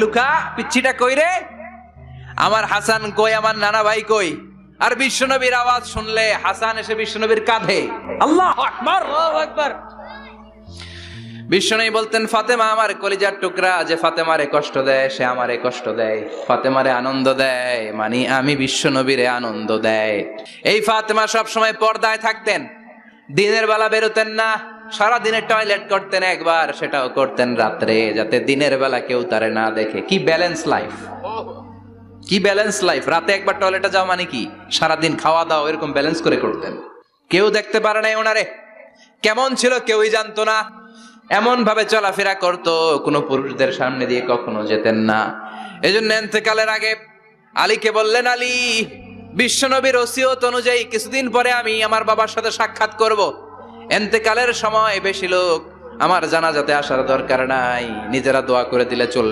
Luka, পিচ্ছিটা কই রে? আমার হাসান কই, আমার নানা ভাই কই? আর বিশ্বনবীর আওয়াজ শুনলে হাসান এসে বিশ্বনবীর কাঁধে। আল্লাহু আকবার, আল্লাহু আকবার। বিশ্বনবী বলতেন, ফাতেমা আমার কলিজার টুকরা, যে ফাতেমারে কষ্ট দেয় সে আমারে কষ্ট দেয়, ফাতেমারে আনন্দ দেয় মানে আমি বিশ্বনবীরে আনন্দ দেয়। এই ফাতেমা সব সময় পর্দায় থাকতেন, দিনের বেলা বেরোতেন না, সারা দিনে টয়লেট করতেন একবার, সেটাও করতেন রাত্রে, যাতে দিনের বেলা কেউ তারে না দেখে। কি ব্যালেন্স লাইফ, কি ব্যালেন্স লাইফ! রাতে একবার টয়লেটে যাও মানে কি সারাদিন খাওয়া দাওয়া এরকম ব্যালেন্স করে করতেন। কেউ দেখতে পারে নাই ওনারে, কেমন ছিল কেউই জানতো না। এমন ভাবে চলাফেরা করতো, কোনো পুরুষদের সামনে দিয়ে কখনো যেতেন না। এজন্য ইন্তেকালের আগে আলীকে বললেন, আলী, বিশ্বনবীর ওসিয়ত অনুযায়ী কিছুদিন পরে আমি আমার বাবার সাথে সাক্ষাৎ করব। ইন্তেকালের সময় বেশি লোক আমার জানাজাতে আসার দরকার নাই, নিজেরা দোয়া করে দিলে চলবে।